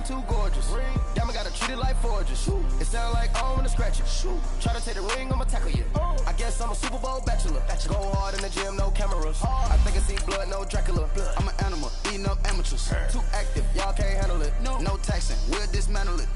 ring too gorgeous. Diamond gotta treat it like forges. It sound like I don't wanna scratch it. Try to take the ring, I'ma tackle you. I guess I'm a Super Bowl bachelor. Go hard in the gym, no cameras. I think I see blood, no Dracula. I'm an animal, eating up amateurs. Too active, y'all can't handle it. No taxing, we'll dismantle it.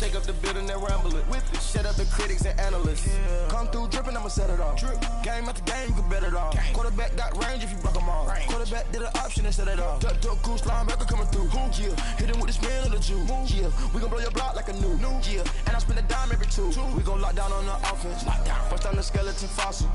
Shake up the building and ramble it. Whip it, shut up the critics and analysts. Come through dripping, I'ma set it off. Game after game, you can bet it off. Quarterback got range if you block them all. Quarterback did an option and set it off. Duck goose linebacker coming through. Yeah, hit him with the spin of the Jew. Yeah, we gon' blow your block like a new. Yeah, and I spend a dime every two. We gon' lock down on the offense. Bust down the skeleton fossil.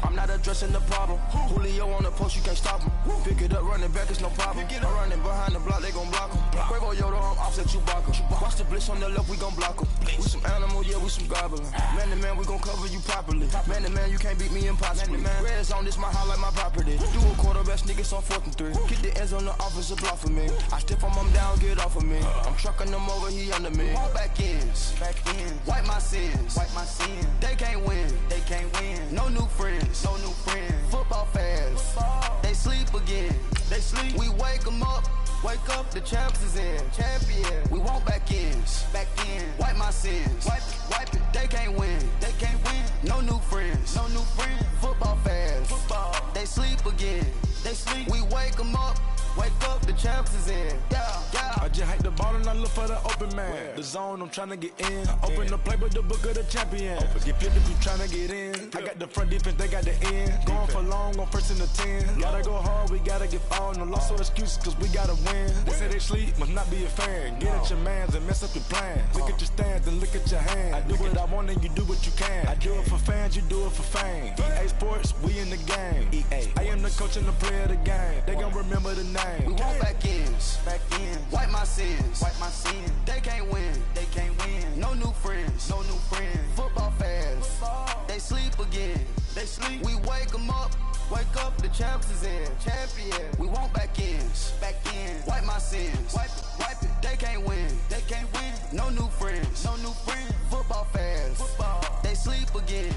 I'm not addressing the problem. Julio on the post, you can't stop him. Pick it up, running back, it's no problem. I'm running behind the block, they gon' block him. Quavo Yoda, I'm offset Chewbacca. Watch the blitz on the left, we gon' block him. We some animal, yeah, we some goblin. Man to man, we gon' cover you properly. Man to man, you can't beat me impossibly. Red zone, this my highlight, my property. Do a quarterback sneakers on 4th and 3. Get the ends on the offensive block for me. I step on him down, get off of me. I'm trucking them over, he under me. Back ends, wipe my sins. They can't win, No new friends, Football fans, they sleep again. We wake them up. Wake up, the champs is in. Champion. We want back ends. Wipe my sins. Wipe it. They can't win. No new friends. Football fans. They sleep again. We wake them up. Wake up, the champs is in. Yeah. I just hike the ball and I look for the open man. The zone, I'm trying to get in. Open the playbook, the book of the champion. Get flipped if you trying to get in. I got the front defense, they got the end. Going for long, on 1st and the 10. Gotta go hard, we gotta get all. No loss or excuses, cause we gotta win. They say they sleep, must not be a fan. Get at your mans and mess up your plans. Look at your stands and look at your hands. I do what I want and you do what you can. I do it for fans, you do it for fame. EA Sports, we in the game. I am the coach and the player of the game. They gon' remember the name. We want back ends. Wipe my sins. They can't win. No new friends. Football fans. They sleep again. We wake them up. Wake up, the champs is in. Champion. We want back ends. Wipe my sins. Wipe it. They can't win. No new friends. Football fans. They sleep again.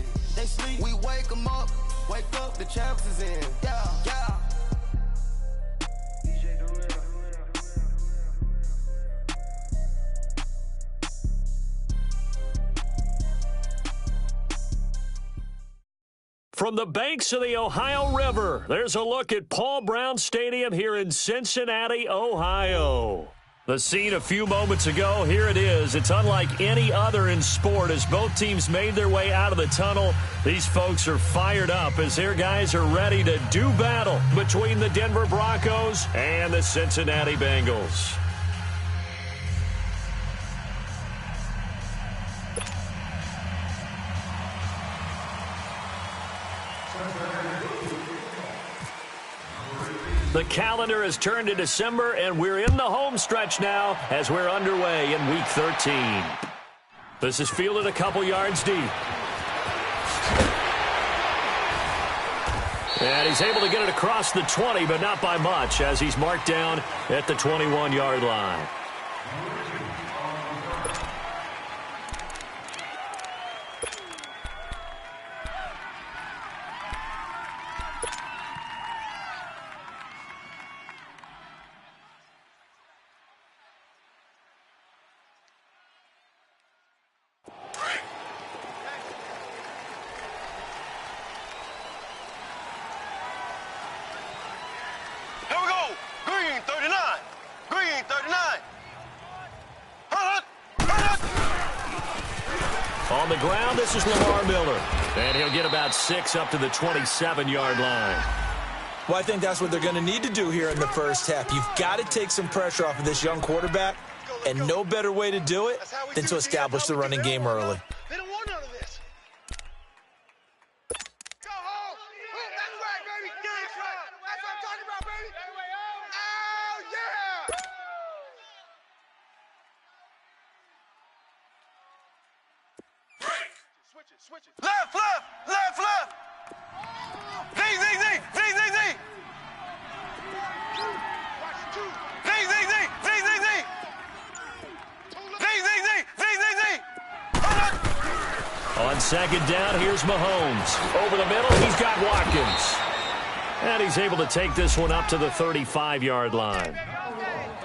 We wake them up. Wake up, the champs is in. Yeah. From the banks of the Ohio River, there's a look at Paul Brown Stadium here in Cincinnati, Ohio. The scene a few moments ago, here it is. It's unlike any other in sport as both teams made their way out of the tunnel. These folks are fired up as their guys are ready to do battle between the Denver Broncos and the Cincinnati Bengals. The calendar has turned to December, and we're in the home stretch now as we're underway in Week 13. This is fielded a couple yards deep. And he's able to get it across the 20, but not by much, as he's marked down at the 21-yard line. On the ground, this is Lamar Miller. And he'll get about 6 up to the 27-yard line. Well, I think that's what they're going to need to do here in the first half. You've got to take some pressure off of this young quarterback, and no better way to do it than to establish the running game early. They don't want none of this. Go home. That's right, baby. That's right. That's what I'm talking about, baby. Oh, yeah. Switch it. Left. Z. On second down, here's Mahomes. Over the middle, he's got Watkins. And he's able to take this one up to the 35-yard line.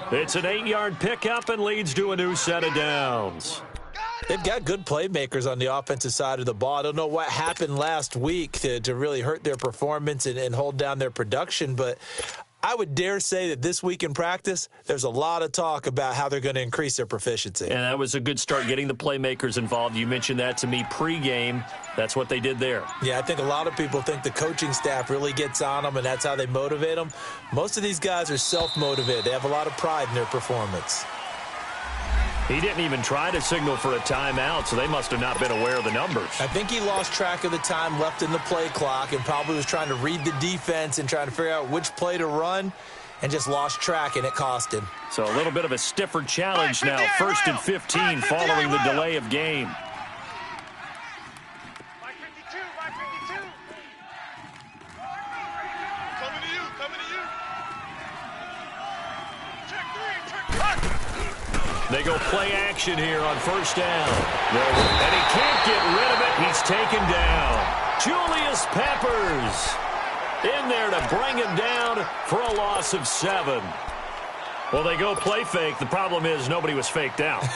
It's an 8-yard pickup and leads to a new set of downs. They've got good playmakers on the offensive side of the ball. I don't know what happened last week to really hurt their performance and hold down their production, but I would dare say that this week in practice, there's a lot of talk about how they're going to increase their proficiency. And that was a good start, getting the playmakers involved. You mentioned that to me pregame. That's what they did there. Yeah, I think a lot of people think the coaching staff really gets on them, and that's how they motivate them. Most of these guys are self-motivated. They have a lot of pride in their performance. He didn't even try to signal for a timeout, so they must have not been aware of the numbers. I think he lost track of the time left in the play clock and probably was trying to read the defense and trying to figure out which play to run and just lost track, and it cost him. So a little bit of a stiffer challenge now. 1st and 15 following the delay of game. They go play action here on 1st down. And he can't get rid of it. He's taken down. Julius Peppers in there to bring him down for a loss of 7. Well, they go play fake. The problem is nobody was faked out.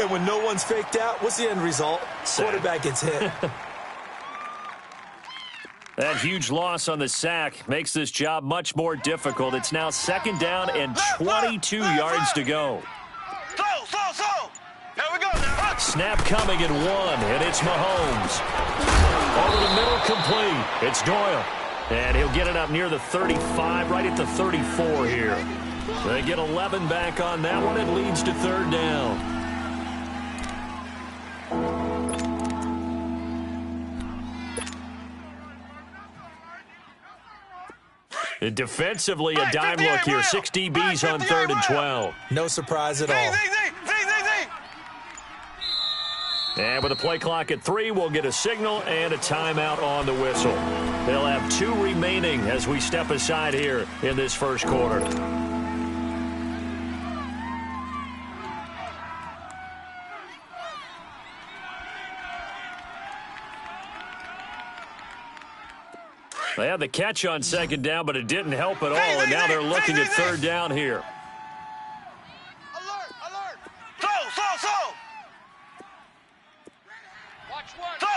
And when no one's faked out, what's the end result? Quarterback gets hit. That huge loss on the sack makes this job much more difficult. It's now 2nd down and 22 yards to go. There we go now. Snap coming at 1, and it's Mahomes. Over the middle, complete. It's Doyle. And he'll get it up near the 35, right at the 34 here. They get 11 back on that one. It leads to 3rd down. And defensively, a dime look here. 6 DBs on 3rd and 12. No surprise at all. And with a play clock at 3, we'll get a signal and a timeout on the whistle. They'll have 2 remaining as we step aside here in this 1st quarter. They had the catch on 2nd down, but it didn't help at all, and now they're looking at 3rd down here. Alert, alert. Throw. Watch one. Throw.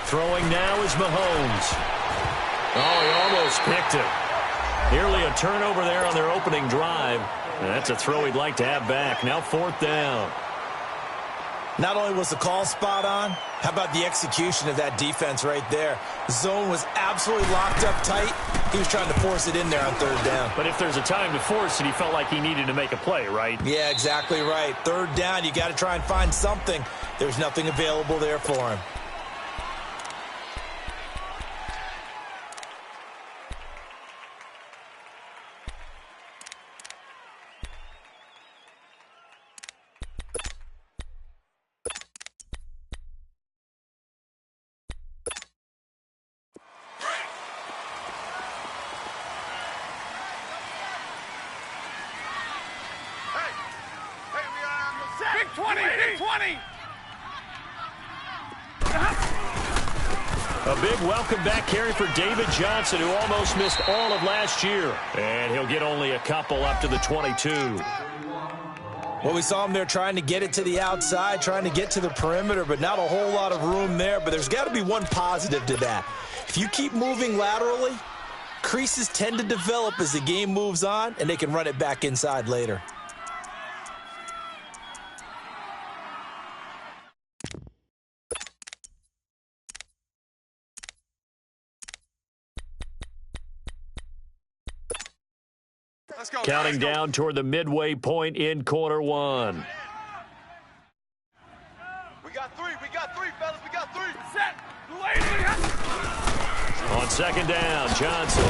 Throwing now is Mahomes. Oh, he almost picked it. Nearly a turnover there on their opening drive. And that's a throw he'd like to have back. Now 4th down. Not only was the call spot on, how about the execution of that defense right there? The zone was absolutely locked up tight. He was trying to force it in there on 3rd down. But if there's a time to force it, he felt like he needed to make a play, right? Yeah, exactly right. 3rd down, you got to try and find something. There's nothing available there for him. Big 20, big 20. A big welcome back carry for David Johnson, who almost missed all of last year. And he'll get only a couple up to the 22. Well, we saw him there trying to get it to the outside, trying to get to the perimeter, but not a whole lot of room there. But there's got to be one positive to that. If you keep moving laterally, creases tend to develop as the game moves on, and they can run it back inside later. Let's go. Counting down toward the midway point in quarter 1. We got 3, fellas. We got 3. Set. On 2nd down, Johnson.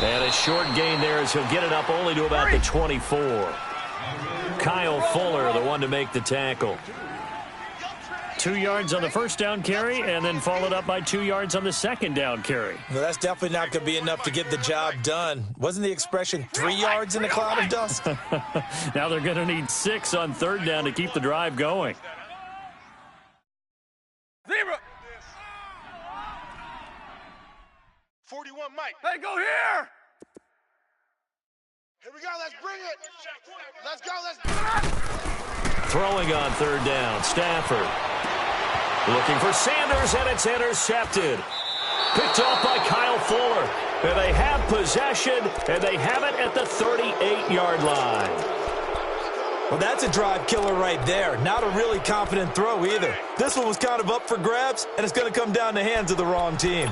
And a short gain there as he'll get it up only to about the 24. Kyle Fuller, the one to make the tackle. 2 yards on the 1st down carry, and then followed up by 2 yards on the 2nd down carry. Well, that's definitely not going to be enough to get the job done. Wasn't the expression 3 yards in a cloud of dust? Now they're going to need 6 on 3rd down to keep the drive going. Zebra. 41, Mike. Hey, go here. let's bring it. Let's go, let's bring it. Throwing on third down, Stafford. Looking for Sanders, and it's intercepted. Picked off by Kyle Fuller. And they have possession, and they have it at the 38-yard line. Well, that's a drive killer right there. Not a really confident throw either. This one was kind of up for grabs, and it's going to come down the hands of the wrong team.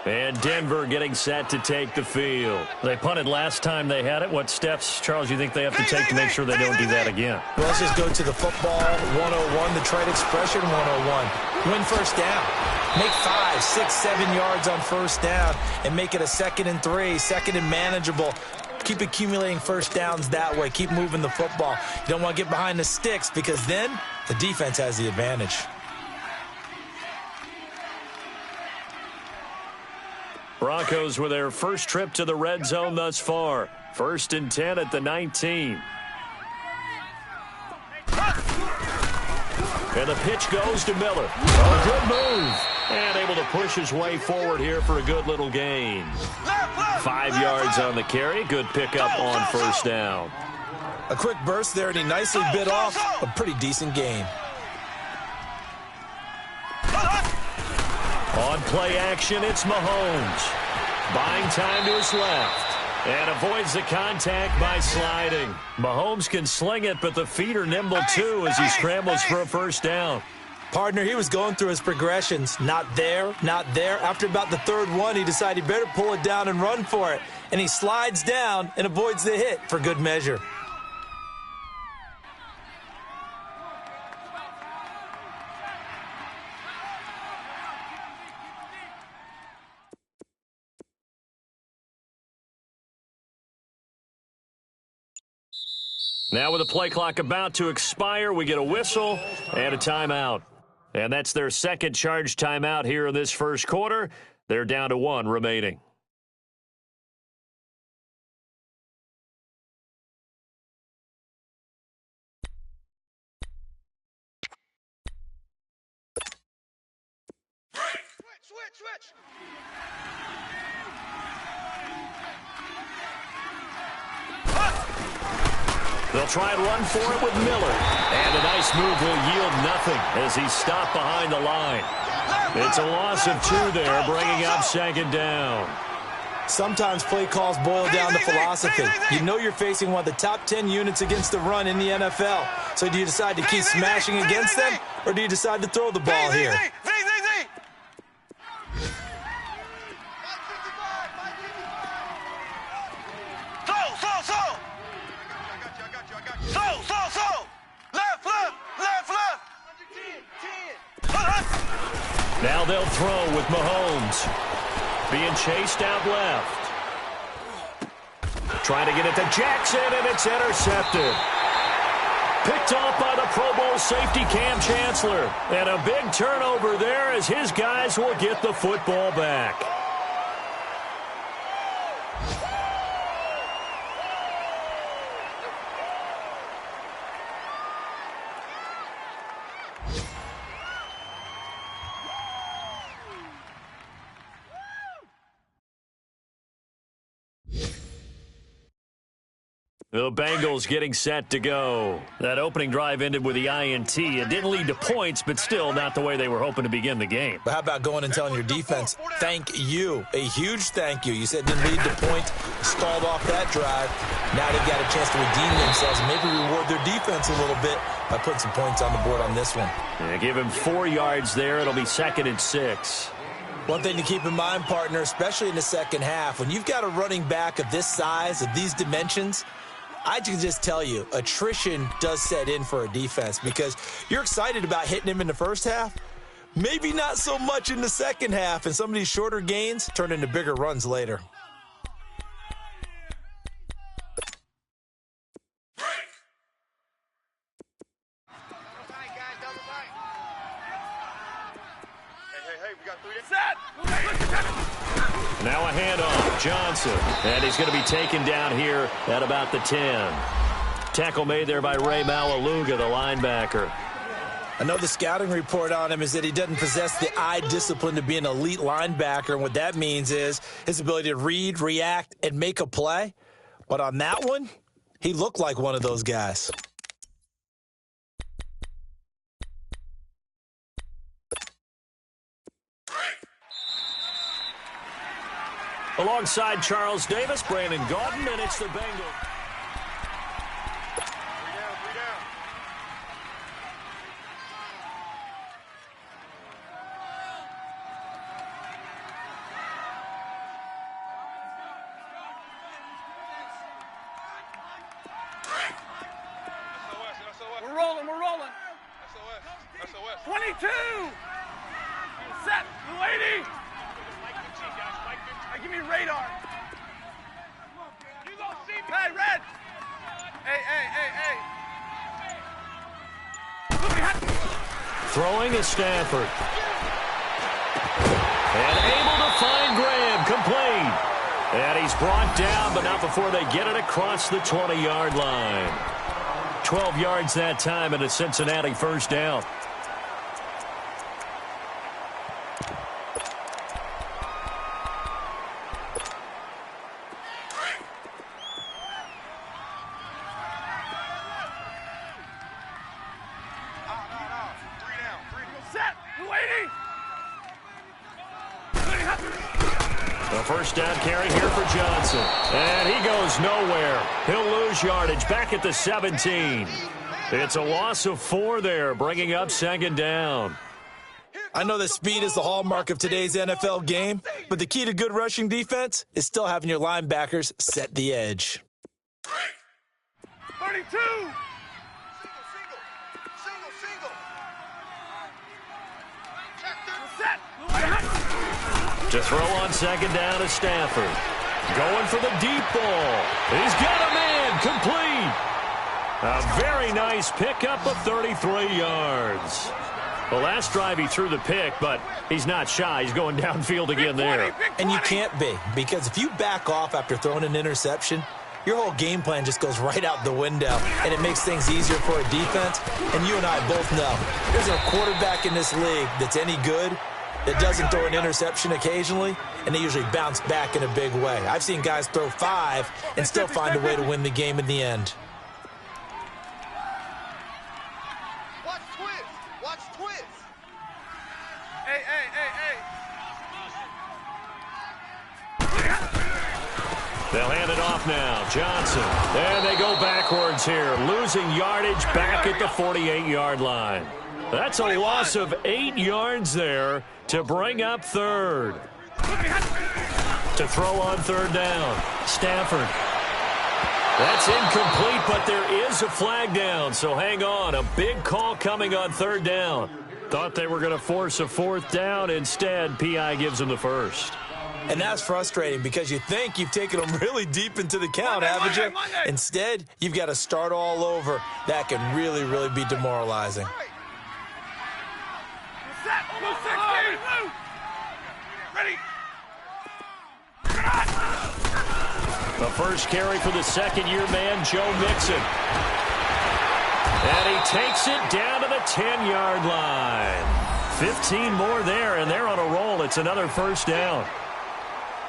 And Denver getting set to take the field. They punted last time they had it. What steps, Charles, you think they have to take to make sure they don't do that again? Well, let's just go to the football 101, the trade expression 101. Win first down. Make 5, 6, 7 yards on first down and make it a 2nd and 3, 2nd and manageable. Keep accumulating first downs that way. Keep moving the football. You don't want to get behind the sticks because then the defense has the advantage. Broncos with their first trip to the red zone thus far. 1st and 10 at the 19. And the pitch goes to Miller. A good move. And able to push his way forward here for a good little gain. 5 yards on the carry. Good pickup on first down. A quick burst there, and he nicely bit off a pretty decent gain. On play action, it's Mahomes. Buying time to his left. And avoids the contact by sliding. Mahomes can sling it, but the feet are nimble too as he scrambles for a first down. Partner, he was going through his progressions. Not there, not there. After about the 3rd one, he decided he better pull it down and run for it. And he slides down and avoids the hit for good measure. Now with the play clock about to expire, we get a whistle and a timeout. And that's their second charge timeout here in this first quarter. They're down to 1 remaining. Switch. They'll try and run for it with Miller. And a nice move will yield nothing as he's stopped behind the line. It's a loss of 2 there, bringing up 2nd down. Sometimes play calls boil down to philosophy. You know you're facing one of the top 10 units against the run in the NFL. So do you decide to keep smashing against them, or do you decide to throw the ball here? Now they'll throw with Mahomes. Being chased out left. Trying to get it to Jackson, and it's intercepted. Picked off by the Pro Bowl safety Cam Chancellor. And a big turnover there as his guys will get the football back. The Bengals getting set to go. That opening drive ended with the INT. It didn't lead to points, but still not the way they were hoping to begin the game. But how about going and telling your defense, thank you, a huge thank you. You said it didn't lead to points, stalled off that drive. Now they've got a chance to redeem themselves and maybe reward their defense a little bit by putting some points on the board on this one. Yeah, give him 4 yards there. It'll be 2nd and 6. One thing to keep in mind, partner, especially in the second half, when you've got a running back of this size, of these dimensions, I can just tell you, attrition does set in for a defense because you're excited about hitting him in the first half. Maybe not so much in the second half, and some of these shorter gains turn into bigger runs later. Now a handoff, Johnson, and he's going to be taken down here at about the 10. Tackle made there by Ray Malaluga, the linebacker. I know the scouting report on him is that he doesn't possess the eye discipline to be an elite linebacker, and what that means is his ability to read, react, and make a play. But on that one, he looked like one of those guys. Alongside Charles Davis, Brandon Gaudin, and it's the Bengals. We're rolling. SOS. 22! Set, lady! Give me radar. You gonna see me? Hey, Red! Hey. Throwing is Stafford. And able to find Graham, complete. And he's brought down, but not before they get it across the 20-yard line. 12 yards that time, and a Cincinnati first down. First down carry here for Johnson. And he goes nowhere. He'll lose yardage back at the 17. It's a loss of 4 there, bringing up second down. I know that speed is the hallmark of today's NFL game, but the key to good rushing defense is still having your linebackers set the edge. 32! Single. Set! To throw on second down is Stafford. Going for the deep ball. He's got a man, complete. A very nice pickup of 33 yards. The last drive he threw the pick, but he's not shy. He's going downfield again there. And you can't be, because if you back off after throwing an interception, your whole game plan just goes right out the window, and it makes things easier for a defense. And you and I both know there's a quarterback in this league that's any good that doesn't throw an interception occasionally, and they usually bounce back in a big way. I've seen guys throw 5 and still find a way to win the game in the end. Watch twist. Hey. They'll hand it off now. Johnson. And they go backwards here, losing yardage back at the 48-yard line. That's a loss of 8 yards there to bring up third. To throw on third down, Stafford. That's incomplete, but there is a flag down, so hang on. A big call coming on third down. Thought they were going to force a fourth down. Instead, P.I. gives them the first. And that's frustrating because you think you've taken them really deep into the count, haven't you? Instead, you've got to start all over. That can really, really be demoralizing. Ready. The first carry for the second-year man, Joe Mixon. And he takes it down to the 10-yard line. 15 more there, and they're on a roll. It's another first down.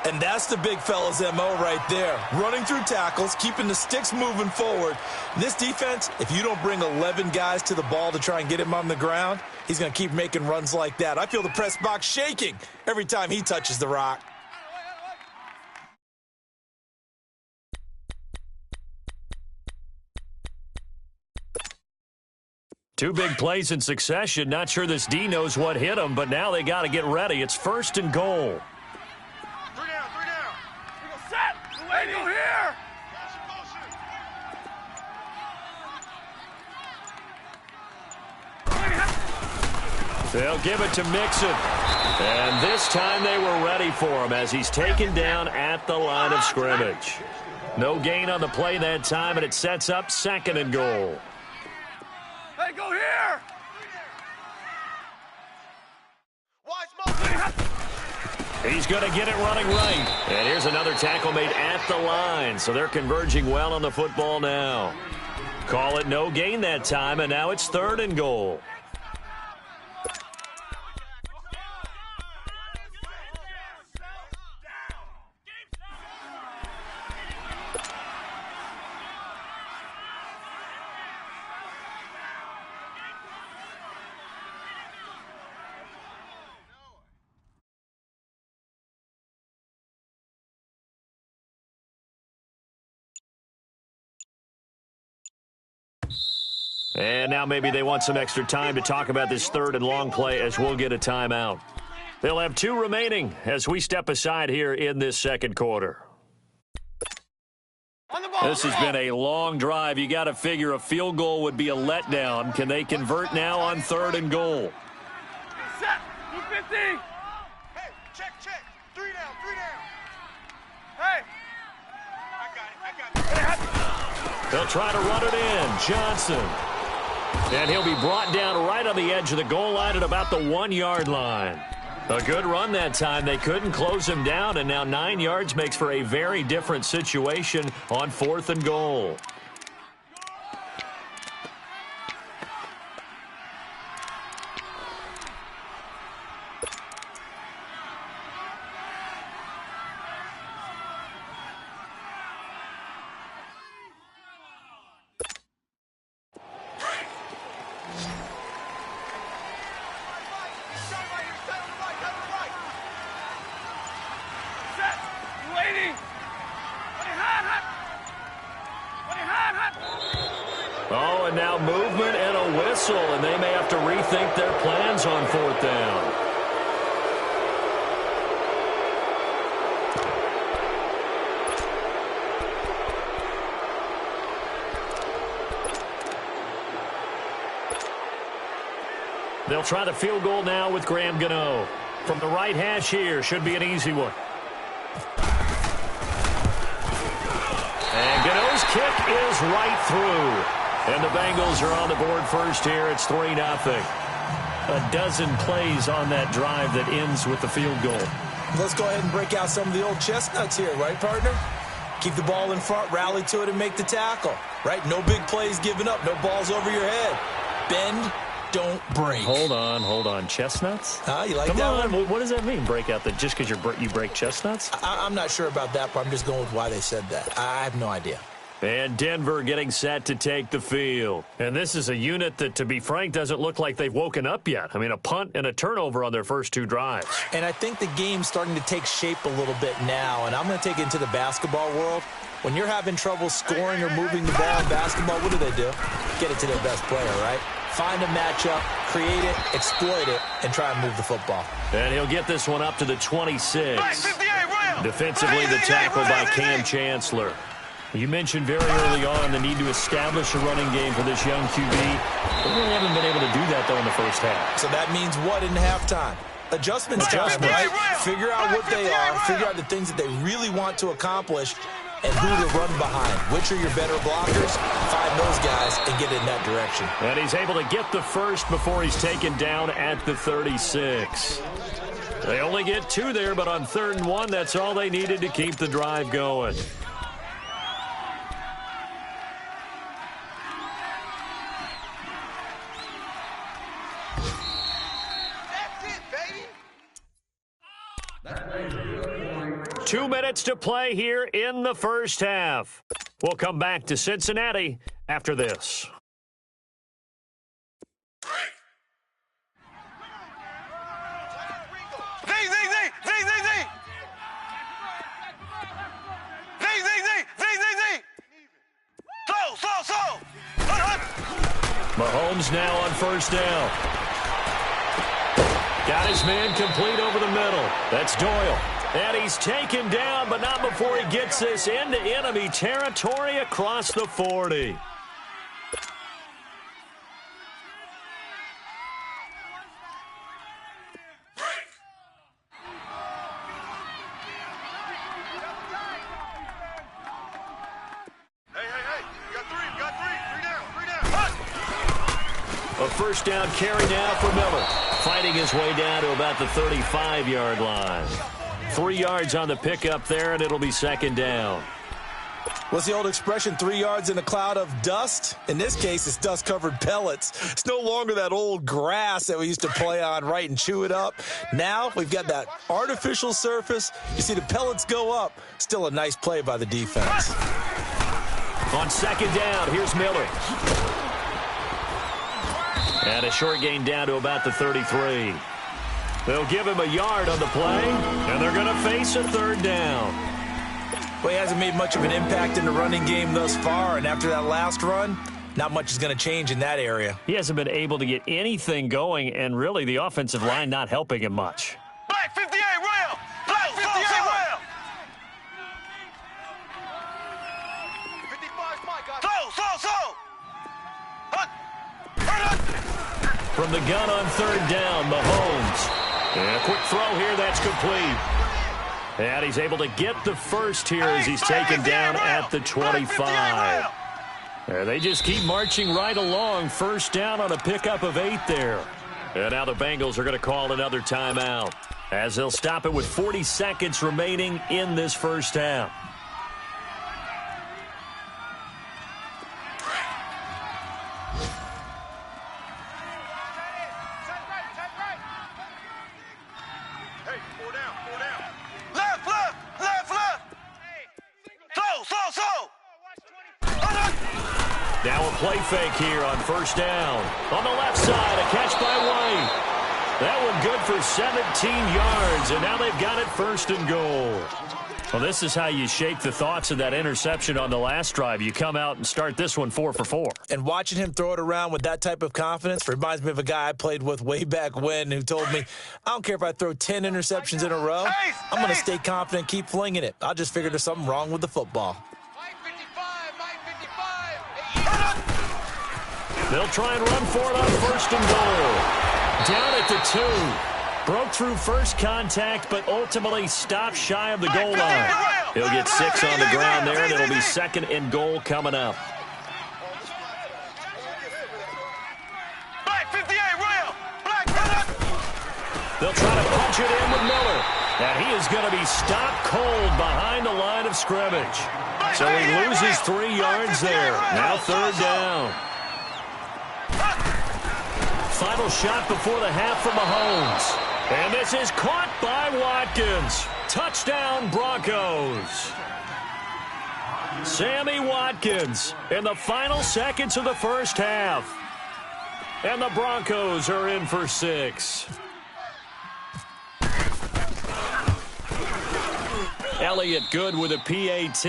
And that's the big fella's MO right there. Running through tackles, keeping the sticks moving forward. This defense, if you don't bring 11 guys to the ball to try and get him on the ground, he's going to keep making runs like that. I feel the press box shaking every time he touches the rock. Two big plays in succession. Not sure this D knows what hit him, but now they got to get ready. It's first and goal. Three down. We go set. Hey, go here. They'll give it to Mixon. And this time they were ready for him as he's taken down at the line of scrimmage. No gain on the play that time, and it sets up second and goal. Hey, go here. He's going to get it running right. And here's another tackle made at the line. So they're converging well on the football now. Call it no gain that time, and now it's third and goal. And now maybe they want some extra time to talk about this third and long play as we'll get a timeout. They'll have 2 remaining as we step aside here in this second quarter. This has been a long drive. You got to figure a field goal would be a letdown. Can they convert now on 3rd and goal? Set. 250. Hey, check. 3 down. Hey. I got it. They'll try to run it in. Johnson. And he'll be brought down right on the edge of the goal line at about the 1-yard line. A good run that time. They couldn't close him down, and now 9 yards makes for a very different situation on 4th and goal. Oh, and now movement and a whistle, and they may have to rethink their plans on 4th down. They'll try the field goal now with Graham Gano. From the right hash here, should be an easy one. And Gano's kick is right through. And the Bengals are on the board first here. It's 3-0. A dozen plays on that drive that ends with the field goal. Let's go ahead and break out some of the old chestnuts here, right, partner? Keep the ball in front, rally to it, and make the tackle, right? No big plays given up, no balls over your head. Bend, don't break. Hold on. Chestnuts? You like Come that on. one? What does that mean, break out? That just because you break chestnuts? I'm not sure about that, but I'm just going with why they said that. I have no idea. And Denver getting set to take the field. And this is a unit that, to be frank, doesn't look like they've woken up yet. I mean, a punt and a turnover on their first 2 drives. And I think the game's starting to take shape a little bit now, and I'm going to take it into the basketball world. When you're having trouble scoring or moving the ball in basketball, what do? Get it to their best player, right? Find a matchup, create it, exploit it, and try and move the football. And he'll get this one up to the 26. Defensively, the tackle by Cam Chancellor. You mentioned very early on the need to establish a running game for this young QB. They really haven't been able to do that, though, in the first half. So that means what in halftime? Adjustments time, right? Figure out what they are, figure out the things that they really want to accomplish, and who to run behind. Which are your better blockers? Find those guys and get in that direction. And he's able to get the first before he's taken down at the 36. They only get 2 there, but on 3rd and 1, that's all they needed to keep the drive going. That's it, baby. 2 minutes to play here in the first half. We'll come back to Cincinnati after this. Mahomes now on 1st down. Got his man complete over the middle. That's Doyle. And he's taken down, but not before he gets this into enemy territory across the 40. A 1st down carry now for Miller. Fighting his way down to about the 35-yard line. 3 yards on the pickup there, and it'll be 2nd down. What's the old expression, 3 yards in a cloud of dust? In this case, it's dust-covered pellets. It's no longer that old grass that we used to play on, right, and chew it up. Now we've got that artificial surface. You see the pellets go up. Still a nice play by the defense. On 2nd down, here's Miller. And a short gain down to about the 33. They'll give him a yard on the play, and they're going to face a 3rd down. Well, he hasn't made much of an impact in the running game thus far, and after that last run, not much is going to change in that area. He hasn't been able to get anything going, and really the offensive line not helping him much. Black 58 rail! Black 58 rail! 55's my guy. From the gun on third down, Mahomes. And a quick throw here, that's complete. And he's able to get the first here as he's taken down at the 25. And they just keep marching right along. First down on a pickup of 8 there. And now the Bengals are going to call another timeout as they'll stop it with 40 seconds remaining in this first half. Now a play fake here on first down. On the left side, a catch by White. That one good for 17 yards, and now they've got it first and goal. Well, this is how you shake the thoughts of that interception on the last drive. You come out and start this one 4 for 4. And watching him throw it around with that type of confidence reminds me of a guy I played with way back when who told me, I don't care if I throw 10 interceptions in a row, I'm going to stay confident, keep flinging it. I just figured there's something wrong with the football. They'll try and run for it on first and goal. Down at the 2. Broke through first contact, but ultimately stopped shy of the goal line. He'll get 6 on the ground there, and it'll be second and goal coming up. They'll try to punch it in with Miller. And he is going to be stopped cold behind the line of scrimmage. So he loses 3 yards there. Now third down. Final shot before the half for Mahomes. And this is caught by Watkins. Touchdown, Broncos. Sammy Watkins in the final seconds of the first half. And the Broncos are in for 6. Elliott good with a PAT.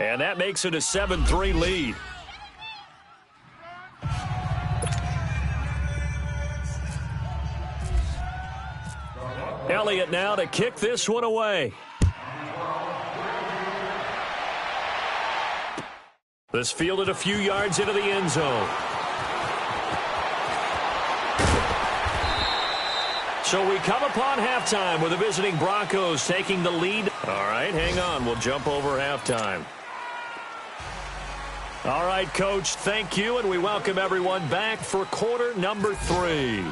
And that makes it a 7-3 lead. Elliott now to kick this one away. This fielded a few yards into the end zone. So we come upon halftime with the visiting Broncos taking the lead. All right, hang on. We'll jump over halftime. All right, Coach, thank you, and we welcome everyone back for quarter number 3.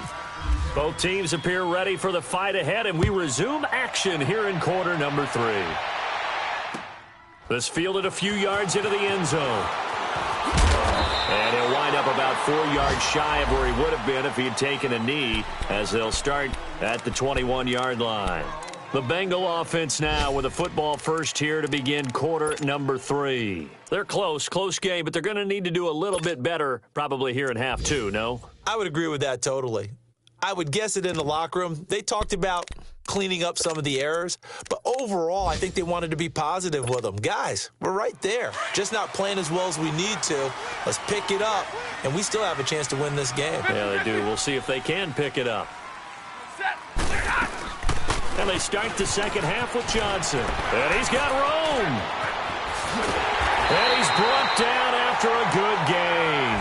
Both teams appear ready for the fight ahead, and we resume action here in quarter number 3. This fielded a few yards into the end zone. And he'll wind up about 4 yards shy of where he would have been if he had taken a knee, as they'll start at the 21-yard line. The Bengal offense now with a football first here to begin quarter number 3. They're close game, but they're going to need to do a little bit better probably here in half 2, no? I would agree with that totally. I would guess it in the locker room. They talked about cleaning up some of the errors, but overall, I think they wanted to be positive with them. Guys, we're right there. Just not playing as well as we need to. Let's pick it up, and we still have a chance to win this game. Yeah, they do. We'll see if they can pick it up. And they start the second half with Johnson. And he's got Rome. And he's brought down after a good game.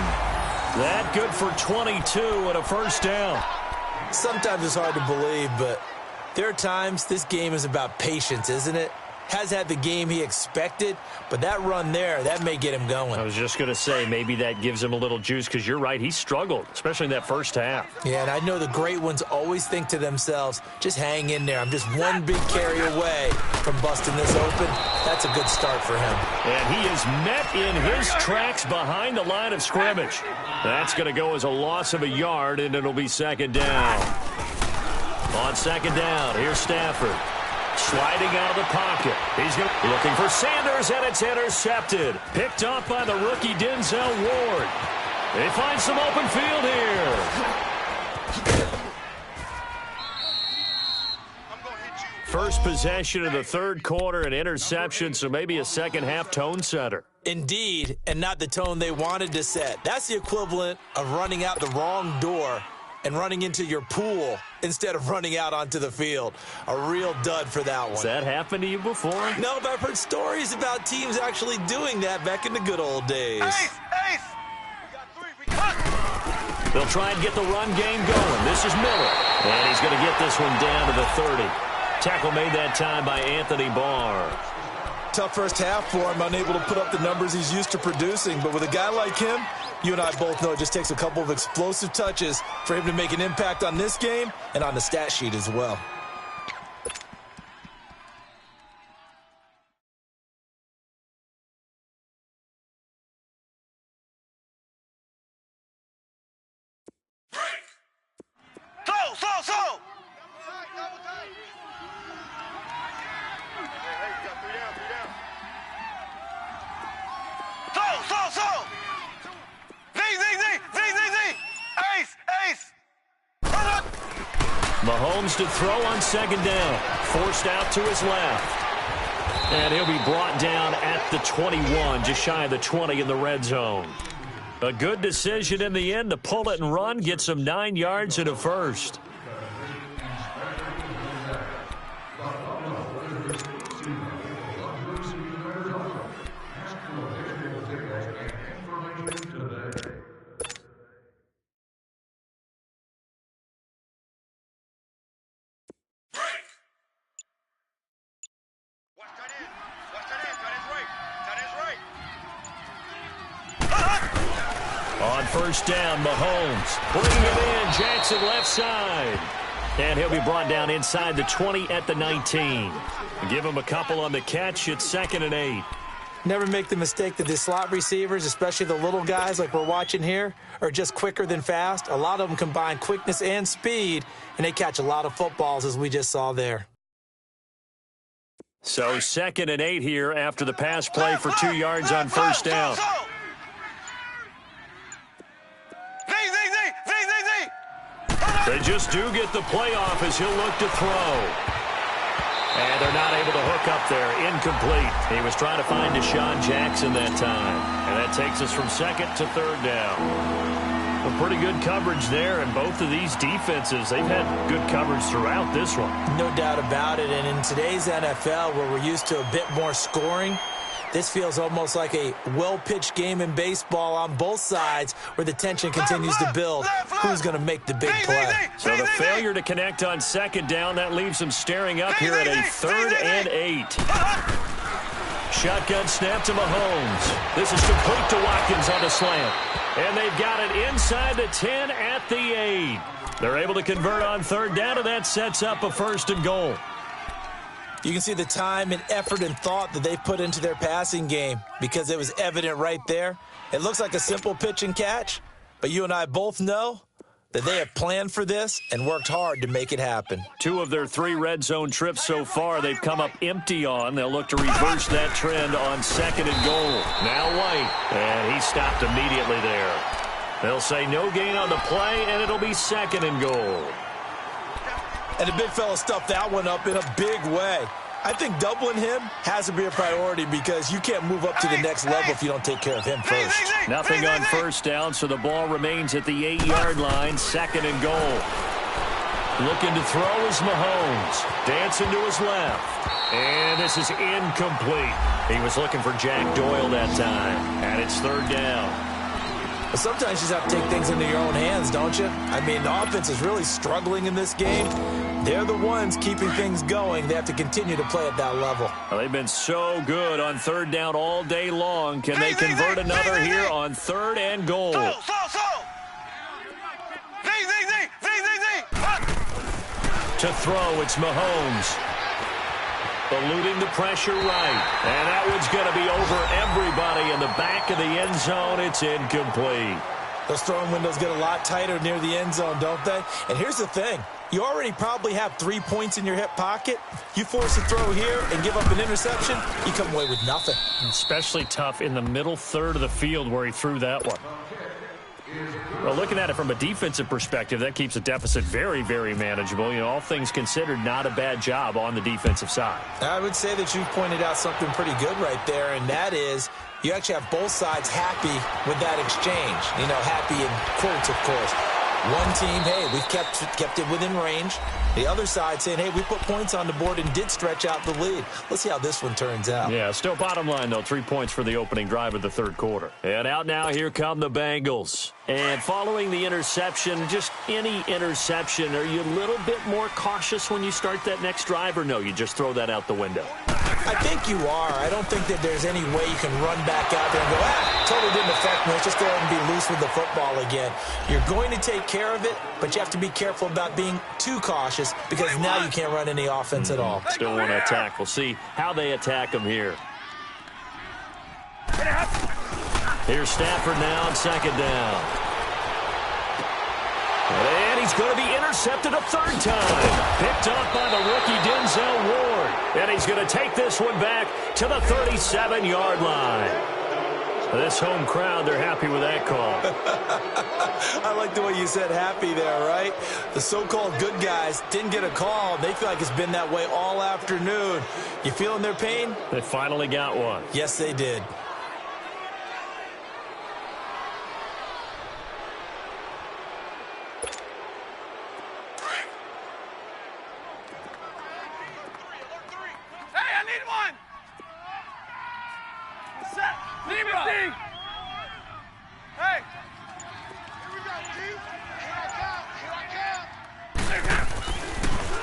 That good for 22 and a first down. Sometimes it's hard to believe, but there are times this game is about patience, isn't it? Has had the game he expected, but that run there, that may get him going. I was just going to say, maybe that gives him a little juice, because you're right, he struggled, especially in that first half. Yeah, and I know the great ones always think to themselves, just hang in there. I'm just one big carry away from busting this open. That's a good start for him. And he is met in his tracks behind the line of scrimmage. That's going to go as a loss of a yard, and it'll be second down. On second down, here's Stafford. Sliding out of the pocket. He's looking for Sanders, and it's intercepted. Picked off by the rookie Denzel Ward. They find some open field here. First possession of the third quarter, an interception, so maybe a second-half tone setter. Indeed, and not the tone they wanted to set. That's the equivalent of running out the wrong door and running into your pool instead of running out onto the field. A real dud for that one. Has that happened to you before? No, but I've heard stories about teams actually doing that back in the good old days. Ace! Ace! We got 3. They'll try and get the run game going. This is Miller, and he's going to get this one down to the 30. Tackle made that time by Anthony Barr. Tough first half for him, unable to put up the numbers he's used to producing. But with a guy like him, you and I both know it just takes a couple of explosive touches for him to make an impact on this game and on the stat sheet as well. Slow! Hey, you got 3 down. Slow! Z! Ace! Mahomes to throw on second down. Forced out to his left. And he'll be brought down at the 21, just shy of the 20 in the red zone. A good decision in the end to pull it and run, get some 9 yards and a first. On first down, Mahomes bringing it in. Jackson left side. And he'll be brought down inside the 20 at the 19. Give him a couple on the catch. It's 2nd and 8. Never make the mistake that the slot receivers, especially the little guys like we're watching here, are just quicker than fast. A lot of them combine quickness and speed, and they catch a lot of footballs, as we just saw there. So 2nd and 8 here after the pass play for 2 yards on first down. They just do get the playoff as he'll look to throw. And they're not able to hook up there. Incomplete. He was trying to find Deshaun Jackson that time. And that takes us from 2nd to 3rd down. A pretty good coverage there, and both of these defenses, they've had good coverage throughout this one. No doubt about it. And in today's NFL, where we're used to a bit more scoring, this feels almost like a well-pitched game in baseball on both sides where the tension continues to build. Who's going to make the big play? So the failure to connect on second down, that leaves them staring up here at a 3rd and 8. Shotgun snap to Mahomes. This is complete to Watkins on the slant. And they've got it inside the 10 at the 8. They're able to convert on 3rd down, and that sets up a 1st and goal. You can see the time and effort and thought that they put into their passing game because it was evident right there. It looks like a simple pitch and catch, but you and I both know that they have planned for this and worked hard to make it happen. 2 of their 3 red zone trips so far they've come up empty on. They'll look to reverse that trend on 2nd and goal. Now White, and he stopped immediately there. They'll say no gain on the play, and it'll be 2nd and goal. And the big fella stuffed that one up in a big way. I think doubling him has to be a priority because you can't move up to the next level if you don't take care of him first. Nothing on first down, so the ball remains at the 8-yard line, 2nd and goal. Looking to throw is Mahomes. Dancing to his left. And this is incomplete. He was looking for Jack Doyle that time. And it's 3rd down. But sometimes you just have to take things into your own hands, don't you? I mean, the offense is really struggling in this game. They're the ones keeping things going. They have to continue to play at that level. Well, they've been so good on 3rd down all day long. Can they convert another here on 3rd and goal? To throw, it's Mahomes. Eluding the pressure right. And that one's going to be over everybody in the back of the end zone. It's incomplete. Those throwing windows get a lot tighter near the end zone, don't they? And here's the thing. You already probably have 3 points in your hip pocket. You force a throw here and give up an interception, you come away with nothing. Especially tough in the middle third of the field where he threw that one. Well, looking at it from a defensive perspective, that keeps the deficit very, very manageable. You know, all things considered, not a bad job on the defensive side. I would say that you've pointed out something pretty good right there, and that is you actually have both sides happy with that exchange. You know, happy in quotes, of course. One team, hey, we've kept it within range. The other side saying, hey, we put points on the board and did stretch out the lead. Let's see how this one turns out. Yeah, still bottom line, though, 3 points for the opening drive of the third quarter. And out now, here come the Bengals. And following the interception, just any interception, are you a little bit more cautious when you start that next drive, or no, you just throw that out the window? I think you are. I don't think that there's any way you can run back out there and go, totally didn't affect me. Let's just go ahead and be loose with the football again. You're going to take care of it, but you have to be careful about being too cautious because now you can't run any offense at all. Still want to attack. We'll see how they attack them here. Here's Stafford now on second down. And he's going to be intercepted a third time. Picked up by the rookie Denzel Ward. And he's going to take this one back to the 37-yard line. This home crowd, they're happy with that call. I like the way you said happy there, right? The so-called good guys didn't get a call. They feel like it's been that way all afternoon. You feeling their pain? They finally got one. Yes, they did.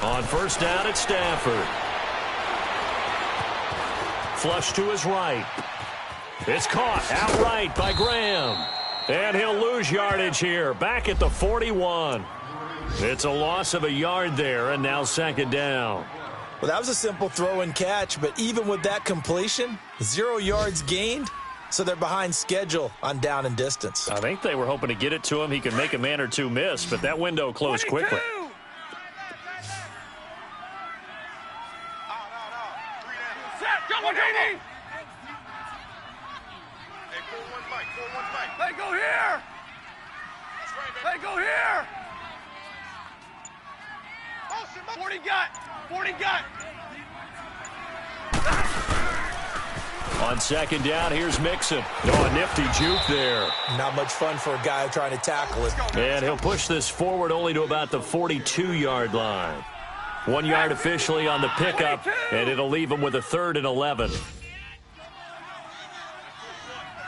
On first down, it's Stafford. Flush to his right. It's caught outright by Graham. And he'll lose yardage here, back at the 41. It's a loss of a yard there, and now second down. Well, that was a simple throw and catch, but even with that completion, 0 yards gained, so they're behind schedule on down and distance. I think they were hoping to get it to him. He could make a man or two miss, but that window closed 22. Quickly. They go here. They go here. 40 gut. 40 gut. On second down, here's Mixon. Oh, a nifty juke there. Not much fun for a guy trying to tackle it. And he'll push this forward only to about the 42-yard line. 1 yard officially on the pickup, and it'll leave him with a 3rd and 11.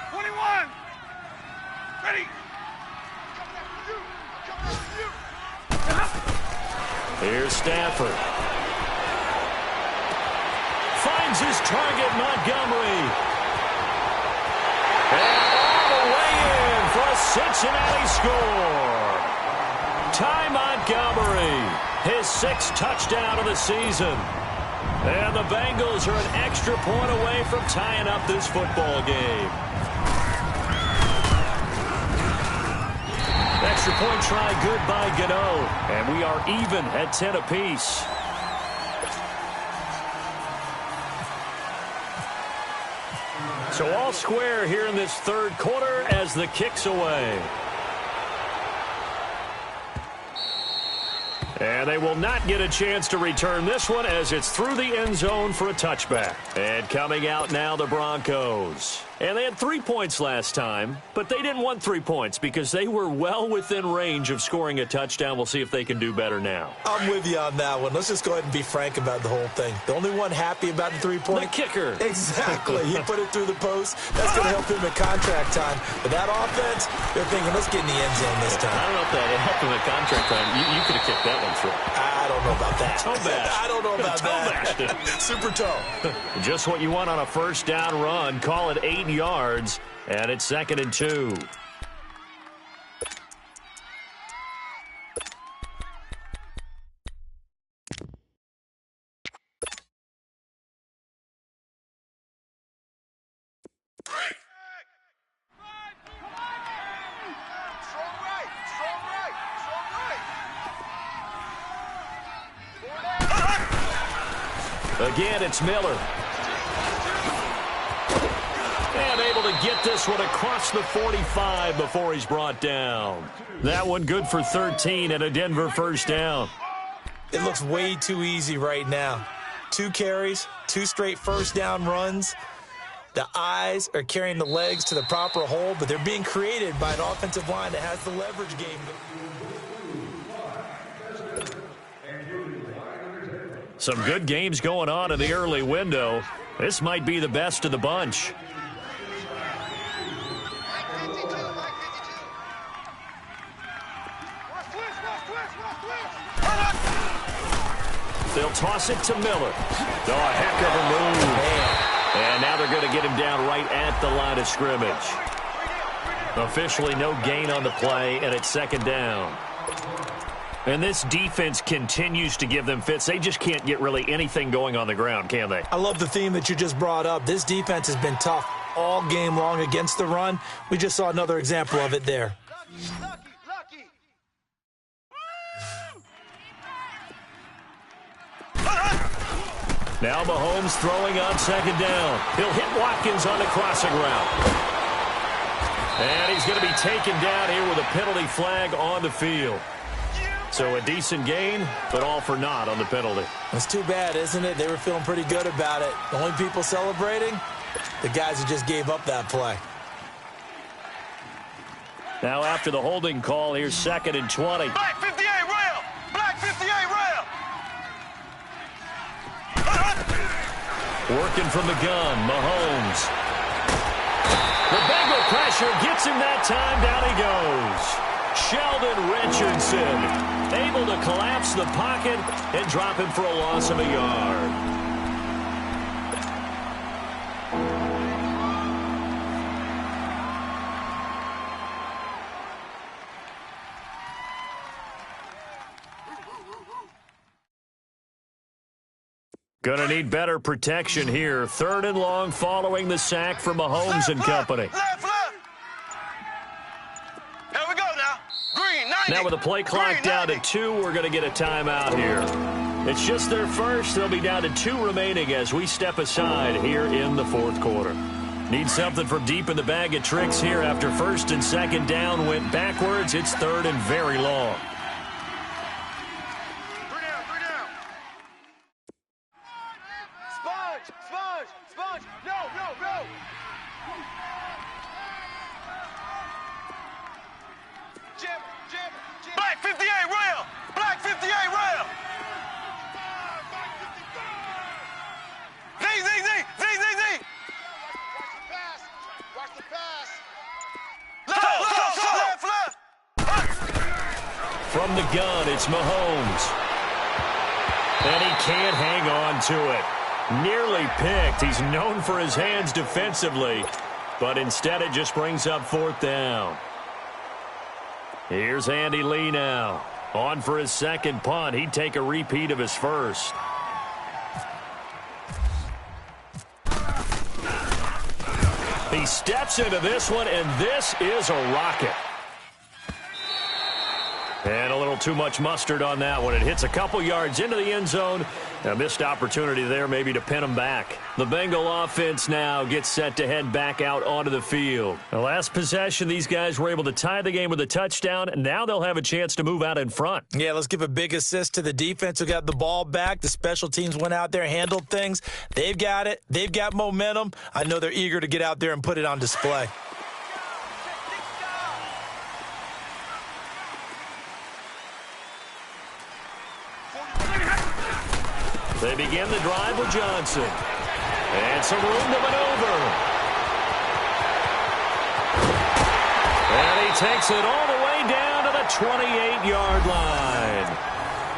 21. Ready. Here's Stafford. Finds his target, Montgomery. And all the way in for a Cincinnati score. Ty Montgomery, his 6th touchdown of the season. And the Bengals are an extra point away from tying up this football game. Extra point try good by Gano. And we are even at 10 apiece. So all square here in this third quarter as the kick's away. And they will not get a chance to return this one as it's through the end zone for a touchback. And coming out now, the Broncos. And they had 3 points last time, but they didn't want 3 points because they were well within range of scoring a touchdown. We'll see if they can do better now. I'm with you on that one. Let's just go ahead and be frank about the whole thing. The only one happy about the 3-point? The kicker. Exactly. He put it through the post. That's going to help him at contract time. But that offense, they're thinking, let's get in the end zone this time. I don't know if that helped him at contract time. You could have kicked that one through. I don't know about that. Toe bash. I don't know about that. Super toe. Just what you want on a first down run. Call it 8 yards. And it's 2nd and 2. Again, it's Miller. And able to get this one across the 45 before he's brought down. That one good for 13 and a Denver first down. It looks way too easy right now. 2 carries, 2 straight first down runs. The eyes are carrying the legs to the proper hole, but they're being created by an offensive line that has the leverage game. Some good games going on in the early window. This might be the best of the bunch. They'll toss it to Miller. Oh, a heck of a move. And now they're going to get him down right at the line of scrimmage. Officially no gain on the play, and it's second down. And this defense continues to give them fits. They just can't get really anything going on the ground, can they? I love the theme that you just brought up. This defense has been tough all game long against the run. We just saw another example of it there. Lucky. Now Mahomes throwing on second down. He'll hit Watkins on the crossing route. And he's going to be taken down here with a penalty flag on the field. So a decent gain, but all for naught on the penalty. It's too bad, isn't it? They were feeling pretty good about it. The only people celebrating, the guys who just gave up that play. Now after the holding call, here's 2nd and 20. Black 58 rail. Black 58 rail. Working from the gun, Mahomes. The Bengal pressure gets him that time. Down he goes. Sheldon Richardson able to collapse the pocket and drop him for a loss of a yard. Gonna need better protection here. 3rd and long following the sack from Mahomes and company. Left. Here we go now. Green, 90. Now with the play clock down to 2, we're going to get a timeout here. It's just their first. They'll be down to 2 remaining as we step aside here in the 4th quarter. Need something from deep in the bag of tricks here after 1st and 2nd down went backwards. It's 3rd and very long. Sponge. No. Jim. Black 58 rail. Black 58 rail. Z. Watch the pass. Left. From the gun, it's Mahomes. And he can't hang on to it. Nearly picked. He's known for his hands defensively, but instead it just brings up 4th down. Here's Andy Lee now. On for his 2nd punt. He'd take a repeat of his first. He steps into this one, and this is a rocket. And a little too much mustard on that one. It hits a couple yards into the end zone. A missed opportunity there maybe to pin him back. The Bengal offense now gets set to head back out onto the field. The last possession, these guys were able to tie the game with a touchdown, and now they'll have a chance to move out in front. Yeah, let's give a big assist to the defense who got the ball back. The special teams went out there, handled things. They've got it. They've got momentum. I know they're eager to get out there and put it on display. They begin the drive with Johnson. And some room to maneuver. And he takes it all the way down to the 28-yard line.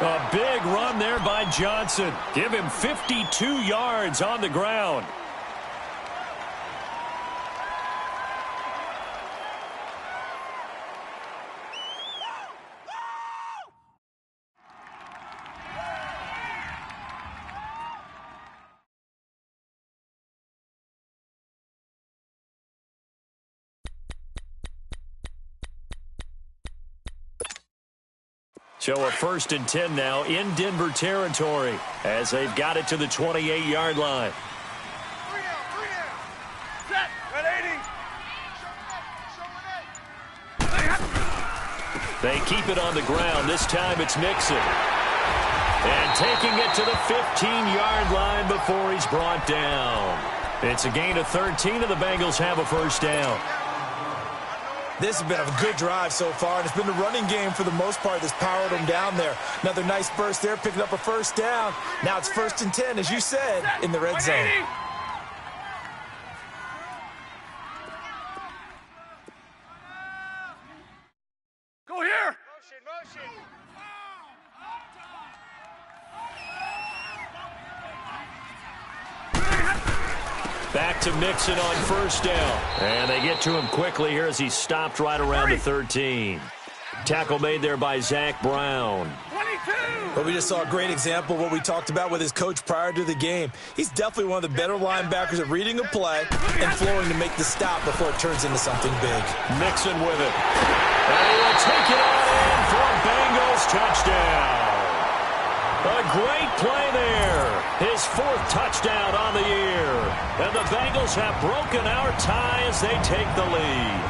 A big run there by Johnson. Give him 52 yards on the ground. So a 1st and 10 now in Denver territory as they've got it to the 28-yard line. Set. They keep it on the ground. This time it's Mixon. And taking it to the 15-yard line before he's brought down. It's a gain of 13, and the Bengals have a first down. This has been a good drive so far, and it's been the running game for the most part that's powered them down there. Another nice burst there, picking up a first down. Now it's 1st and 10, as you said, in the red zone. Go here. Motion. Back to Mixon on first down. And they get to him quickly here as he stopped right around the 13. Tackle made there by Zach Brown. 22. But we just saw a great example of what we talked about with his coach prior to the game. He's definitely one of the better linebackers at reading a play and flowing to make the stop before it turns into something big. Mixon with it. And he will take it on in for a Bengals touchdown. A great play there. His 4th touchdown on the year. And the Bengals have broken our tie as they take the lead.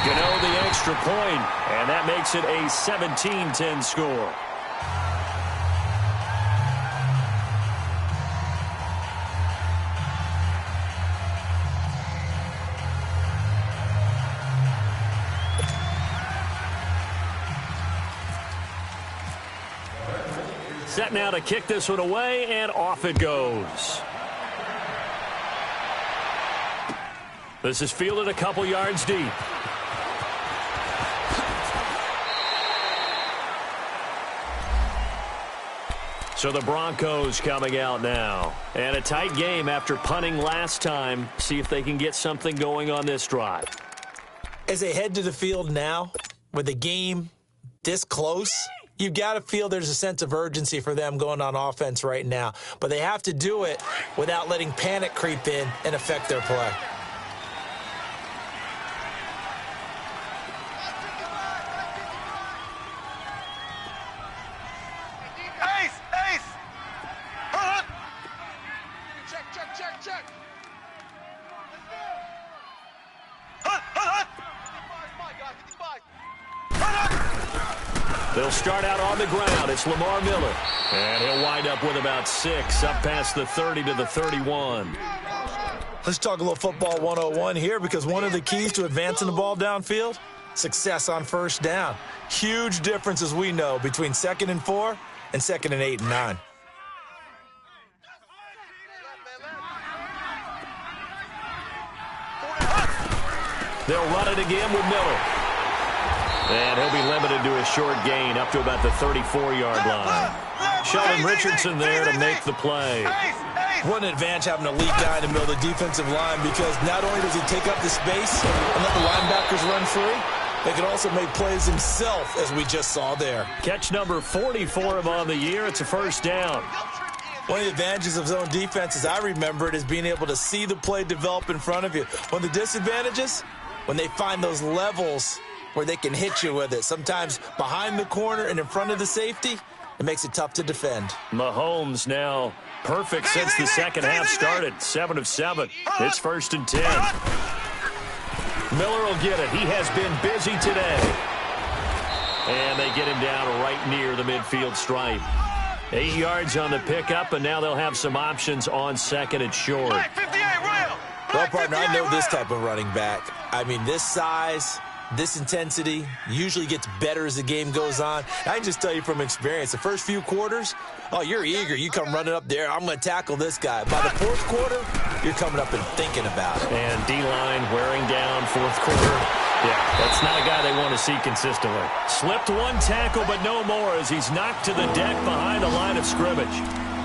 Gano the extra point, and that makes it a 17-10 score. Set now to kick this one away, and off it goes. This is fielded a couple yards deep. So the Broncos coming out now. And a tight game after punting last time. See if they can get something going on this drive. As they head to the field now, with the game this close, you've got to feel there's a sense of urgency for them going on offense right now. But they have to do it without letting panic creep in and affect their play. Check. They'll start out on the ground. It's Lamar Miller. And he'll wind up with about 6, up past the 30 to the 31. Let's talk a little football 101 here, because one of the keys to advancing the ball downfield, success on first down. Huge difference, as we know, between 2nd and 4 and 2nd and 8 and 9. They'll run it again with Miller. And he'll be limited to a short gain up to about the 34-yard line. Sheldon Richardson there to make the play. What an advantage having a elite guy in the middle of the defensive line, because not only does he take up the space and let the linebackers run free, they can also make plays himself, as we just saw there. Catch number 40 for him on the year. It's a first down. One of the advantages of zone defense, as I remember it, is being able to see the play develop in front of you. One of the disadvantages, when they find those levels where they can hit you with it. Sometimes behind the corner and in front of the safety, it makes it tough to defend. Mahomes now perfect since the second half started. 7 of 7. It's 1st and 10. Miller will get it. He has been busy today. And they get him down right near the midfield stripe. 8 yards on the pickup, and now they'll have some options on 2nd and short. Well, partner, I know this type of running back. I mean, this size, this intensity usually gets better as the game goes on. I can just tell you from experience, the first few quarters, oh, you're eager. You come running up there, I'm going to tackle this guy. By the 4th quarter, you're coming up and thinking about it. And D-line wearing down 4th quarter. Yeah, that's not a guy they want to see consistently. Slipped one tackle, but no more as he's knocked to the deck behind the line of scrimmage.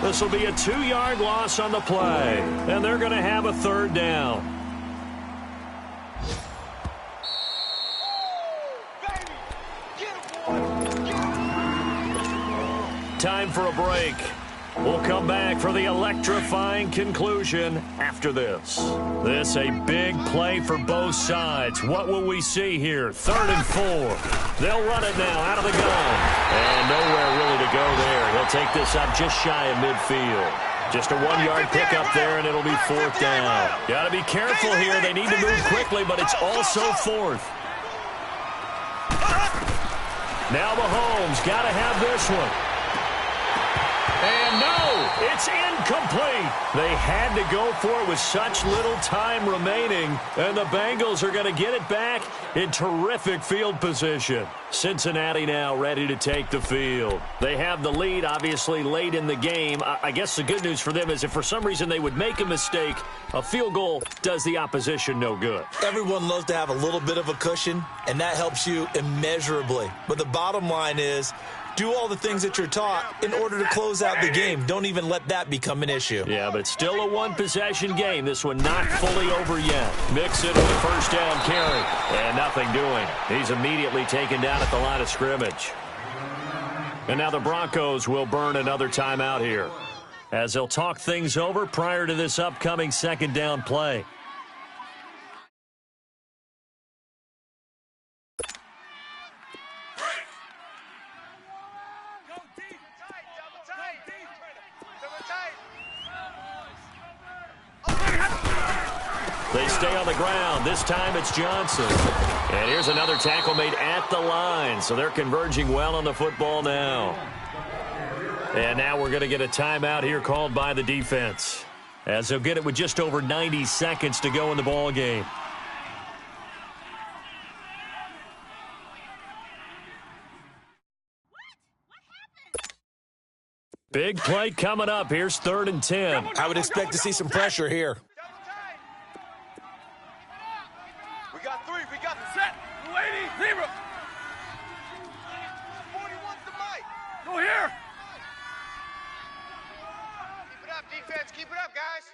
This will be a 2-yard loss on the play, and they're going to have a 3rd down. Time for a break. We'll come back for the electrifying conclusion after this. This a big play for both sides. What will we see here? 3rd and 4. They'll run it now out of the gun. And nowhere really to go there. He'll take this up just shy of midfield. Just a 1-yard pickup there, and it'll be 4th down. Got to be careful here. They need to move quickly, but it's also 4th. Now Mahomes got to have this one. And no, it's incomplete. They had to go for it with such little time remaining, and the Bengals are going to get it back in terrific field position. Cincinnati now ready to take the field. They have the lead, obviously, late in the game. I guess the good news for them is if for some reason they would make a mistake, a field goal does the opposition no good. Everyone loves to have a little bit of a cushion, and that helps you immeasurably. But the bottom line is, do all the things that you're taught in order to close out the game. Don't even let that become an issue. Yeah, but it's still a one-possession game. This one not fully over yet. Mix it with a first down carry. And nothing doing. He's immediately taken down at the line of scrimmage. And now the Broncos will burn another timeout here, as they'll talk things over prior to this upcoming second down play. They stay on the ground. This time it's Johnson. And here's another tackle made at the line. So they're converging well on the football now. And now we're going to get a timeout here called by the defense, as they'll get it with just over 90 seconds to go in the ball game. Big play coming up. Here's 3rd and 10. I would expect to see some pressure here. We got 3. We got the set. 280. 0. 41's the mic. Go here. Keep it up, defense. Keep it up, guys.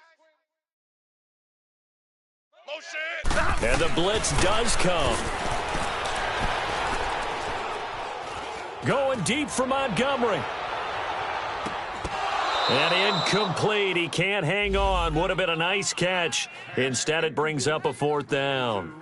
Motion. And the blitz does come. Going deep for Montgomery. And incomplete. He can't hang on. Would have been a nice catch. Instead, it brings up a 4th down.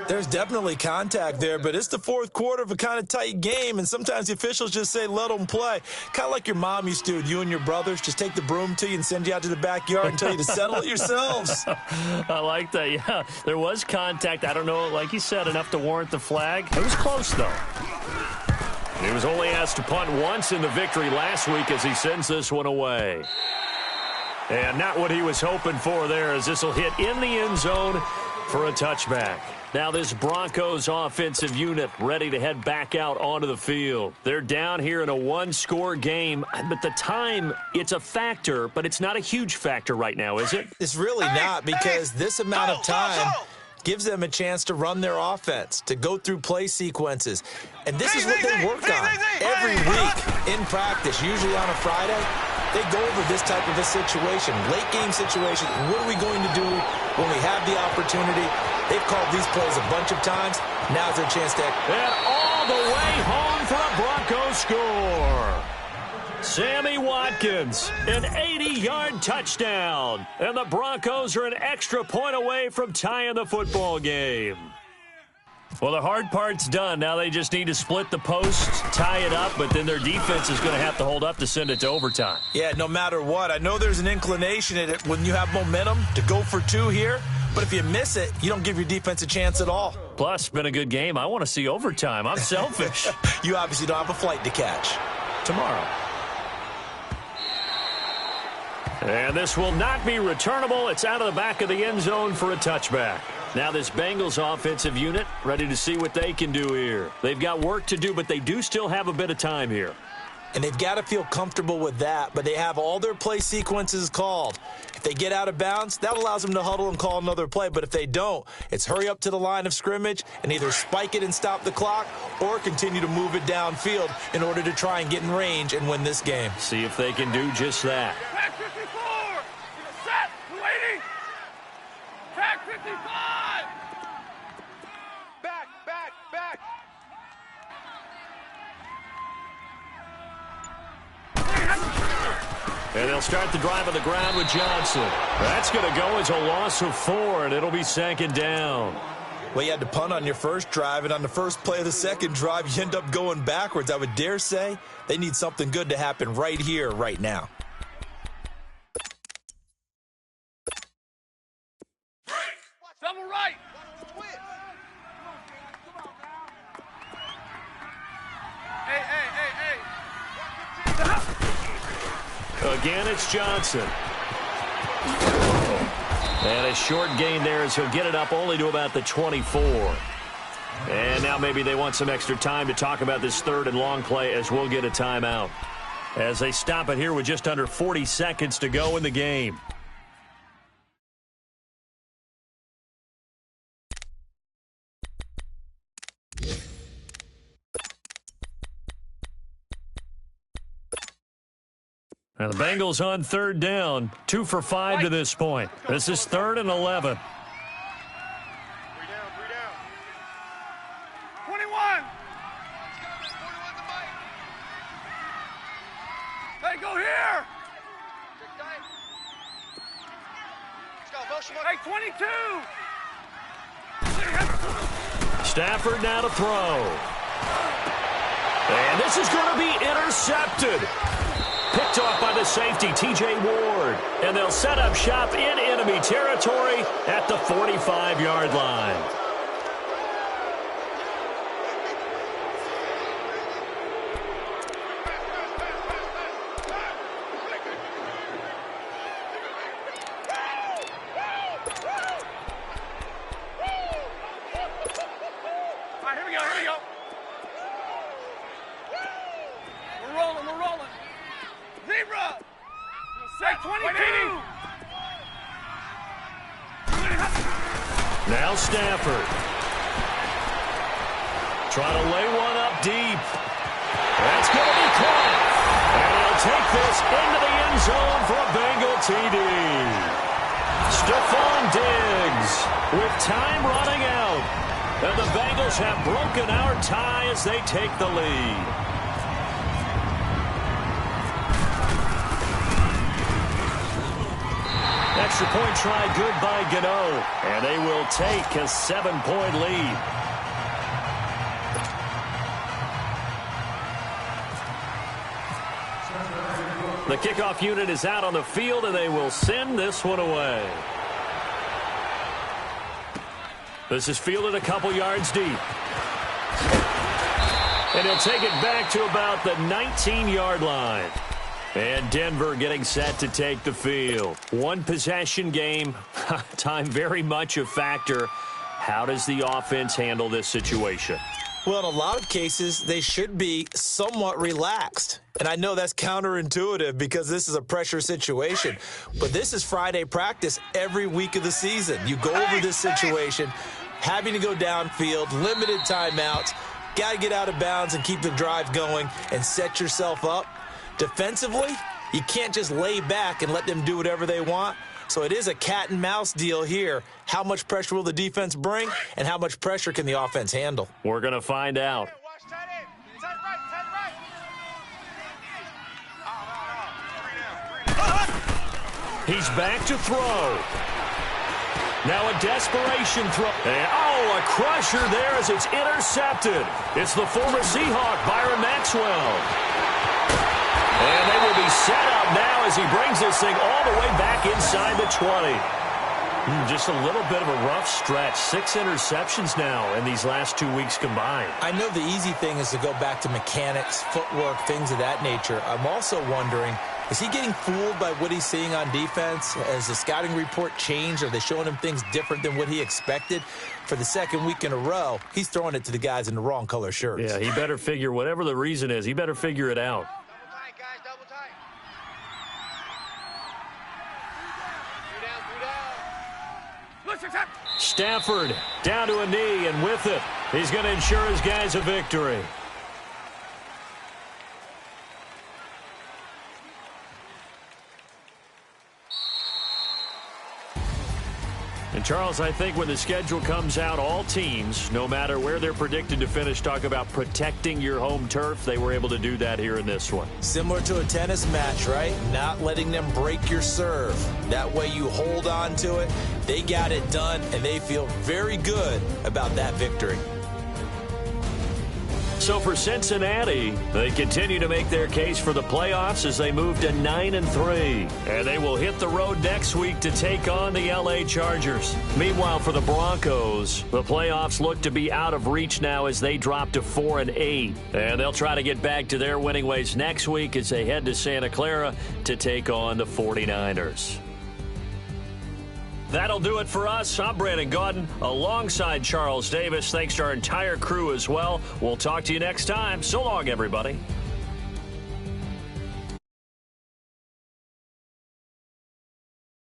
There's definitely contact there, but it's the 4th quarter of a kind of tight game, and sometimes the officials just say, let them play. Kind of like your mom used to, you and your brothers, just take the broom to you and send you out to the backyard and tell you to settle it yourselves. I like that, yeah. There was contact. I don't know, like you said, enough to warrant the flag. It was close, though. He was only asked to punt once in the victory last week as he sends this one away. And not what he was hoping for there, as this will hit in the end zone for a touchback. Now this Broncos offensive unit ready to head back out onto the field. They're down here in a 1-score game, but the time, it's a factor, but it's not a huge factor right now, is it? It's really not, because this amount of time gives them a chance to run their offense, to go through play sequences. And this is what they work on every week in practice, usually on a Friday. They go over this type of a situation, late game situation. What are we going to do when we have the opportunity? They've called these plays a bunch of times. Now's their chance to... And all the way home for a Broncos score. Sammy Watkins, an 80-yard touchdown. And the Broncos are an extra point away from tying the football game. Well, the hard part's done. Now they just need to split the post, tie it up, but then their defense is going to have to hold up to send it to overtime. Yeah, no matter what. I know there's an inclination in it when you have momentum to go for 2 here, but if you miss it, you don't give your defense a chance at all. Plus, it's been a good game. I want to see overtime. I'm selfish. You obviously don't have a flight to catch. Tomorrow. And this will not be returnable. It's out of the back of the end zone for a touchback. Now this Bengals offensive unit ready to see what they can do here. They've got work to do, but they do still have a bit of time here. And they've got to feel comfortable with that, but they have all their play sequences called. If they get out of bounds, that allows them to huddle and call another play. But if they don't, it's hurry up to the line of scrimmage and either spike it and stop the clock or continue to move it downfield in order to try and get in range and win this game. See if they can do just that. Track 54! Set! 280! Track 55! Back, back, back! And they'll start the drive on the ground with Johnson. That's going to go as a loss of 4, and it'll be 2nd down. Well, you had to punt on your first drive, and on the first play of the second drive, you end up going backwards. I would dare say they need something good to happen right here, right now. Double right. Hey. Again, it's Johnson. And a short gain there as he'll get it up only to about the 24. And now maybe they want some extra time to talk about this third and long play as we'll get a timeout. As they stop it here with just under 40 seconds to go in the game. Now the Bengals on third down, 2 for 5 to this point. This is 3rd and 11. 3 down. 21. Hey, go here. Hey, 22. Stafford now to throw. And this is going to be intercepted. Picked off by the safety, T.J. Ward. And they'll set up shop in enemy territory at the 45-yard line. All right, here we go. We're rolling. Zebra! Say 22! Now Stafford. Trying to lay one up deep. That's going to be caught. And he'll take this into the end zone for a Bengal TD. Stephon Diggs with time running out. And the Bengals have broken our tie as they take the lead. Extra point try good by Gano. And they will take a 7-point lead. The kickoff unit is out on the field, and they will send this one away. This is fielded a couple yards deep. And he'll take it back to about the 19-yard line. And Denver getting set to take the field. One possession game. Time very much a factor. How does the offense handle this situation? Well, in a lot of cases, they should be somewhat relaxed. And I know that's counterintuitive because this is a pressure situation. But this is Friday practice every week of the season. You go over this situation, having to go downfield, limited timeouts, got to get out of bounds and keep the drive going and set yourself up. Defensively, you can't just lay back and let them do whatever they want. So it is a cat and mouse deal here. How much pressure will the defense bring, and how much pressure can the offense handle? We're going to find out. He's back to throw. Now a desperation throw. And, a crusher there as it's intercepted. It's the former Seahawk, Byron Maxwell. And they will be set up now as he brings this thing all the way back inside the 20. Just a little bit of a rough stretch. 6 interceptions now in these last 2 weeks combined. I know the easy thing is to go back to mechanics, footwork, things of that nature. I'm also wondering, is he getting fooled by what he's seeing on defense? Has the scouting report changed? Are they showing him things different than what he expected? For the second week in a row, he's throwing it to the guys in the wrong color shirts. Yeah, he better figure, whatever the reason is, he better figure it out. Stafford down to a knee, and with it, he's going to ensure his guys a victory. And, Charles, I think when the schedule comes out, all teams, no matter where they're predicted to finish, talk about protecting your home turf. They were able to do that here in this one. Similar to a tennis match, right? Not letting them break your serve. That way you hold on to it. They got it done, and they feel very good about that victory. So for Cincinnati, they continue to make their case for the playoffs as they move to 9-3. And they will hit the road next week to take on the LA Chargers. Meanwhile, for the Broncos, the playoffs look to be out of reach now as they drop to 4-8. And they'll try to get back to their winning ways next week as they head to Santa Clara to take on the 49ers. That'll do it for us. I'm Brandon Gaudin alongside Charles Davis. Thanks to our entire crew as well. We'll talk to you next time. So long, everybody.